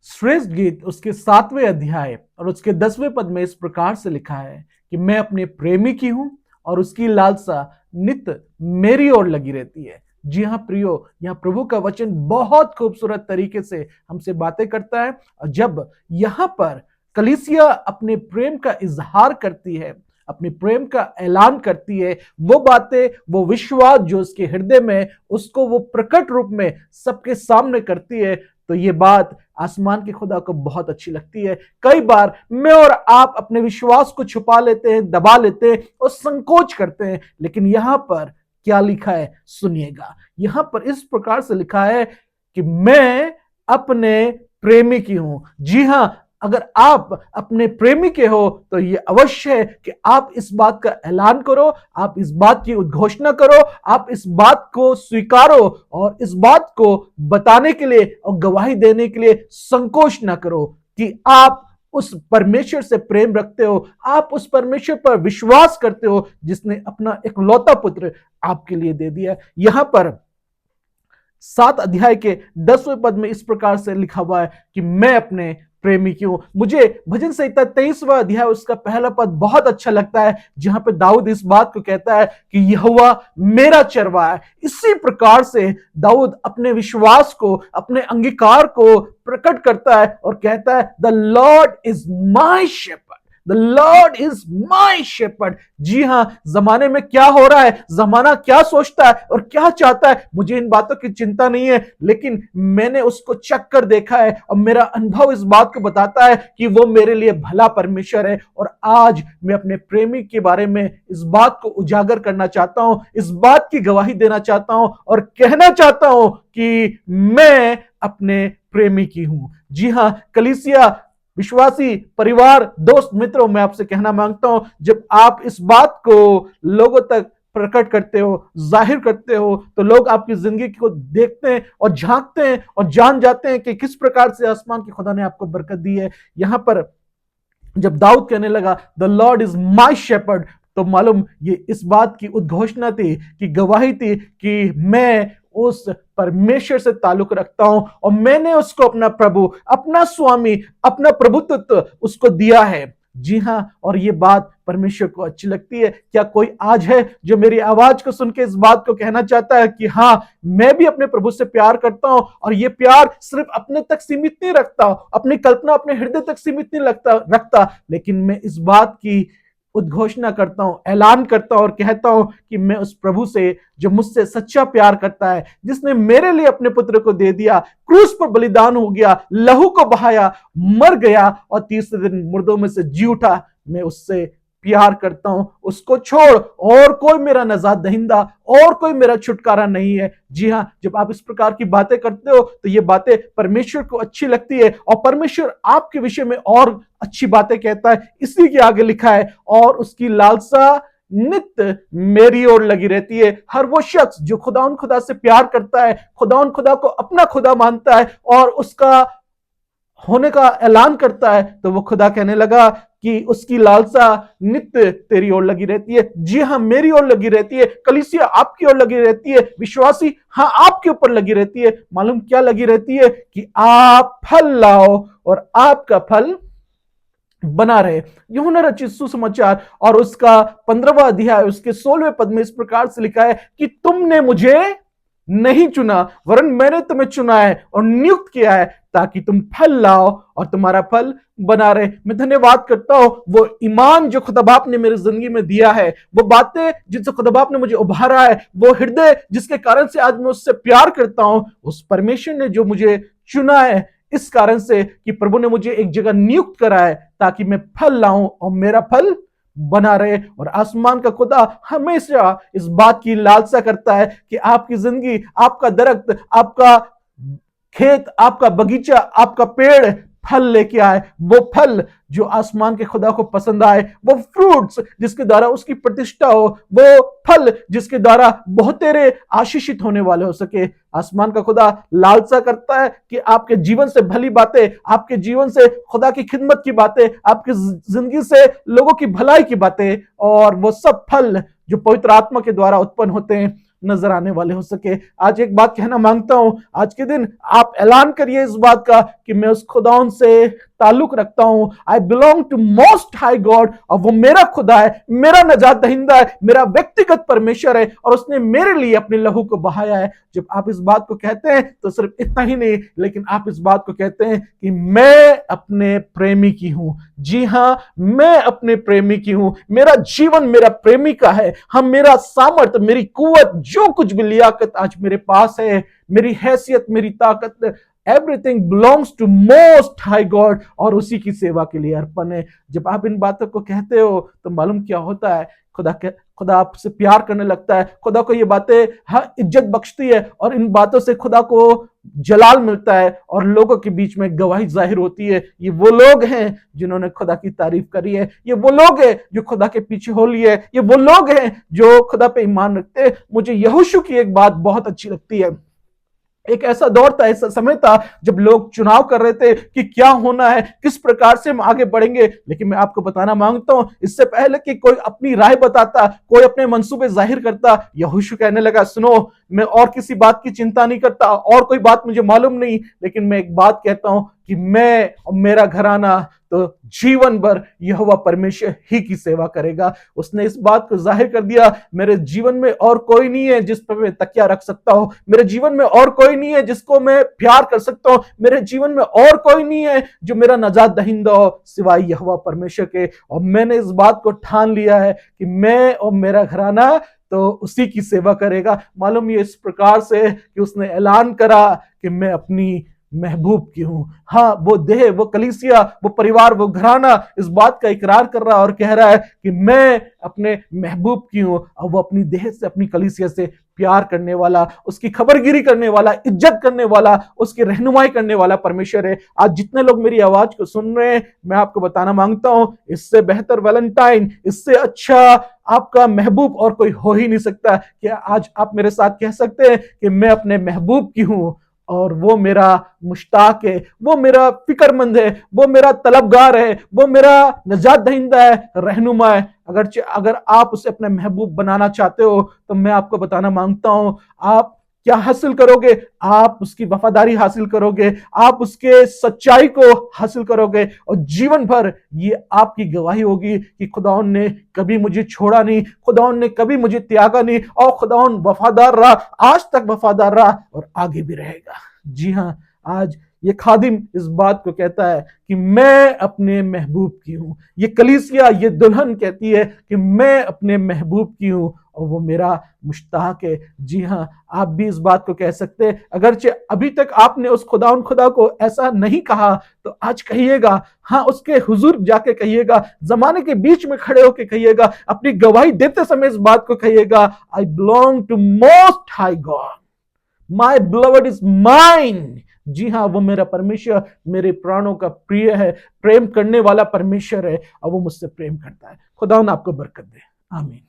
श्रेष्ठ गीत उसके 7वें अध्याय और उसके 10वें पद में इस प्रकार से लिखा है कि मैं अपने प्रेमी की हूं और उसकी लालसा नित्य मेरी ओर लगी रहती है। जी हाँ प्रियो, यहाँ प्रभु का वचन बहुत खूबसूरत तरीके से हमसे बातें करता है। और जब यहाँ पर कलीसिया अपने प्रेम का इजहार करती है, अपने प्रेम का ऐलान करती है, वो बातें, वो विश्वास जो उसके हृदय में, उसको वो प्रकट रूप में सबके सामने करती है, तो ये बात आसमान के खुदा को बहुत अच्छी लगती है। कई बार मैं और आप अपने विश्वास को छुपा लेते हैं, दबा लेते हैं और संकोच करते हैं, लेकिन यहां पर क्या लिखा है सुनिएगा। यहां पर इस प्रकार से लिखा है कि मैं अपने प्रेमी की हूं। जी हां, अगर आप अपने प्रेमी के हो तो यह अवश्य है कि आप इस बात का ऐलान करो, आप इस बात की उद्घोषणा करो, आप इस बात को स्वीकारो और इस बात को बताने के लिए और गवाही देने के लिए संकोच ना करो कि आप उस परमेश्वर से प्रेम रखते हो, आप उस परमेश्वर पर विश्वास करते हो जिसने अपना इकलौता पुत्र आपके लिए दे दिया। यहां पर 7 अध्याय के 10वें पद में इस प्रकार से लिखा हुआ है कि मैं अपने प्रेमी की हूं। मुझे भजन संहिता 23वां अध्याय उसका पहला पद बहुत अच्छा लगता है, जहां पे दाऊद इस बात को कहता है कि यहोवा मेरा चरवाहा है। इसी प्रकार से दाऊद अपने विश्वास को, अपने अंगीकार को प्रकट करता है और कहता है the Lord is my shepherd, the Lord is my shepherd. जी हां, जमाने में क्या हो रहा है, जमाना क्या सोचता है और क्या चाहता है, मुझे इन बातों की चिंता नहीं है, लेकिन मैंने उसको चख कर देखा है और मेरा अनुभव इस बात को बताता है कि वो मेरे लिए भला परमेश्वर है। और आज मैं अपने प्रेमी के बारे में इस बात को उजागर करना चाहता हूं, इस बात की गवाही देना चाहता हूं और कहना चाहता हूं कि मैं अपने प्रेमी की हूं। जी हां, कलीसिया, विश्वासी परिवार, दोस्त मित्रों, मैं आपसे कहना मांगता हूं, जब आप इस बात को लोगों तक प्रकट करते हो, जाहिर करते हो, तो लोग आपकी जिंदगी को देखते हैं और झांकते हैं और जान जाते हैं कि किस प्रकार से आसमान के खुदा ने आपको बरकत दी है। यहां पर जब दाऊद कहने लगा the Lord is my shepherd, तो मालूम ये इस बात की उद्घोषणा थी, कि गवाही थी कि मैं उस परमेश्वर से ताल्लुक रखता हूं और मैंने उसको अपना प्रभु, अपना स्वामी, अपना प्रभुत्व उसको दिया है। जी हां, और ये बात परमेश्वर को अच्छी लगती है। क्या कोई आज है जो मेरी आवाज को सुन के इस बात को कहना चाहता है कि हां, मैं भी अपने प्रभु से प्यार करता हूं और ये प्यार सिर्फ अपने तक सीमित नहीं रखता, अपनी कल्पना अपने हृदय तक सीमित नहीं रखता, लेकिन मैं इस बात की उद्घोषणा करता हूं, ऐलान करता हूं और कहता हूं कि मैं उस प्रभु से जो मुझसे सच्चा प्यार करता है, जिसने मेरे लिए अपने पुत्र को दे दिया, क्रूस पर बलिदान हो गया, लहू को बहाया, मर गया और तीसरे दिन मुर्दों में से जी उठा, मैं उससे प्यार करता हूं। उसको छोड़ और कोई मेरा नजात दहिंदा, और कोई मेरा छुटकारा नहीं है। जी हां, जब आप इस प्रकार की बातें करते हो तो ये बातें परमेश्वर को अच्छी लगती है और परमेश्वर आपके विषय में और अच्छी बातें कहता है। इसी के आगे लिखा है और उसकी लालसा नित्य मेरी ओर लगी रहती है। हर वो शख्स जो खुदा से प्यार करता है, खुदा को अपना खुदा मानता है और उसका होने का ऐलान करता है, तो वो खुदा कहने लगा कि उसकी लालसा नित्य तेरी ओर लगी रहती है। जी हां, मेरी ओर लगी रहती है, कलीसिया आपकी ओर लगी रहती है, विश्वासी हां आपके ऊपर लगी रहती है। मालूम क्या लगी रहती है? कि आप फल लाओ और आपका फल बना रहे। यूहन्ना रचित सुसमाचार और उसका 15वां अध्याय उसके 16वें पद में इस प्रकार से लिखा है कि तुमने मुझे नहीं चुना, वरन मैंने तुम्हें चुना है और नियुक्त किया है ताकि तुम फल लाओ और तुम्हारा फल बना रहे। मैं धन्यवाद करता हूं वो ईमान जो खुदा बाप ने मेरी जिंदगी में दिया है, वो बातें जिनसे खुदा बाप ने मुझे उभारा है, वो हृदय जिसके कारण से आज मैं उससे प्यार करता हूं, उस परमेश्वर ने जो मुझे चुना है इस कारण से कि प्रभु ने मुझे एक जगह नियुक्त करा है ताकि मैं फल लाऊं और मेरा फल बना रहे। और आसमान का खुदा हमेशा इस बात की लालसा करता है कि आपकी जिंदगी, आपका दरख्त, आपका खेत, आपका बगीचा, आपका पेड़ फल लेके आए, वो फल जो आसमान के खुदा को पसंद आए, वो फ्रूट्स जिसके द्वारा उसकी प्रतिष्ठा हो, वो फल जिसके द्वारा बहुतेरे आशीषित होने वाले हो सके। आसमान का खुदा लालसा करता है कि आपके जीवन से भली बातें, आपके जीवन से खुदा की खिदमत की बातें, आपकी जिंदगी से लोगों की भलाई की बातें और वो सब फल जो पवित्र आत्मा के द्वारा उत्पन्न होते हैं, नजर आने वाले हो सके। आज एक बात कहना मांगता हूं, आज के दिन आप ऐलान करिए इस बात का कि मैं उस खुदाउन से ताल्लुक रखता हूं। I belong to most high God, और वो मेरा खुदा है, मेरा नजात दहिंदा है, मेरा व्यक्तिगत परमेश्वर है, और उसने मेरे लिए अपने लहू को बहाया है। जब आप इस बात को कहते हैं तो सिर्फ इतना ही नहीं, लेकिन आप इस बात को कहते हैं कि मैं अपने प्रेमी की हूं। जी हां, मैं अपने प्रेमी की हूं। मेरा जीवन मेरा प्रेमी का है। हम, मेरा सामर्थ, मेरी कुवत, जो कुछ भी लियाकत आज मेरे पास है, मेरी हैसियत, मेरी ताकत, everything belongs to most high God, और उसी की सेवा के लिए अर्पण है। जब आप इन बातों को कहते हो तो मालूम क्या होता है, खुदा आपसे प्यार करने लगता है। खुदा को ये बातें हर इज्जत बख्शती है, और इन बातों से खुदा को जलाल मिलता है, और लोगों के बीच में गवाही जाहिर होती है। ये वो लोग हैं जिन्होंने खुदा की तारीफ करी है, ये वो लोग हैं जो खुदा के पीछे हो लिए, ये वो लोग हैं जो खुदा पे ईमान रखते हैं। मुझे यहोशू की एक बात बहुत अच्छी लगती है। एक ऐसा दौर था, ऐसा समय था जब लोग चुनाव कर रहे थे कि क्या होना है, किस प्रकार से हम आगे बढ़ेंगे। लेकिन मैं आपको बताना मांगता हूं, इससे पहले कि कोई अपनी राय बताता, कोई अपने मंसूबे जाहिर करता, यहोशू कहने लगा, सुनो, मैं और किसी बात की चिंता नहीं करता, और कोई बात मुझे मालूम नहीं, लेकिन मैं एक बात कहता हूं कि मैं और मेरा घराना तो जीवन भर यहोवा परमेश्वर ही की सेवा करेगा। उसने इस बात को जाहिर कर दिया, मेरे जीवन में और कोई नहीं है जिस पर मैं तकिया रख सकता हूं, मेरे जीवन में और कोई नहीं है जिसको मैं प्यार कर सकता हूं, मेरे जीवन में और कोई नहीं है जो मेरा नजात दहिंदा हो सिवाय यहोवा परमेश्वर के। और मैंने इस बात को ठान लिया है कि मैं और मेरा घराना तो उसी की सेवा करेगा। मालूम ये इस प्रकार से कि उसने ऐलान करा कि मैं अपनी महबूब की हूं। हाँ, वो देह, वो कलीसिया, वो परिवार, वो घराना इस बात का इकरार कर रहा है और कह रहा है कि मैं अपने महबूब की हूं। और वो अपनी देह से, अपनी कलीसिया से प्यार करने वाला, उसकी खबरगिरी करने वाला, इज्जत करने वाला, उसकी रहनुमाई करने वाला परमेश्वर है। आज जितने लोग मेरी आवाज को सुन रहे हैं, मैं आपको बताना मांगता हूं, इससे बेहतर वैलेंटाइन, इससे अच्छा आपका महबूब और कोई हो ही नहीं सकता। कि आज आप मेरे साथ कह सकते हैं कि मैं अपने महबूब की हूं, और वो मेरा मुश्ताक है, वो मेरा फिक्रमंद है, वो मेरा तलबगार है, वो मेरा नजात दहिंदा है, रहनुमा है। अगर आप उसे अपने महबूब बनाना चाहते हो तो मैं आपको बताना मांगता हूं, आप क्या हासिल करोगे? आप उसकी वफादारी हासिल करोगे, आप उसके सच्चाई को हासिल करोगे, और जीवन भर ये आपकी गवाही होगी कि खुदाउन ने कभी मुझे छोड़ा नहीं, खुदाउन ने कभी मुझे त्यागा नहीं, और खुदाउन वफादार रहा, आज तक वफादार रहा और आगे भी रहेगा। जी हां, आज ये खादिम इस बात को कहता है कि मैं अपने महबूब की हूं। ये कलीसिया, ये दुल्हन कहती है कि मैं अपने महबूब की हूं, और वो मेरा मुश्ताक है। जी हां, आप भी इस बात को कह सकते हैं। अगरचे अभी तक आपने उस खुदा को ऐसा नहीं कहा, तो आज कहिएगा। हाँ, उसके हुजूर जाके कहिएगा, जमाने के बीच में खड़े होकर कहिएगा, अपनी गवाही देते समय इस बात को कहिएगा, I belong to most high God, my beloved is mine. जी हाँ, वो मेरा परमेश्वर, मेरे प्राणों का प्रिय है, प्रेम करने वाला परमेश्वर है, और वो मुझसे प्रेम करता है। खुदा आपको बरकत दे। आमीन।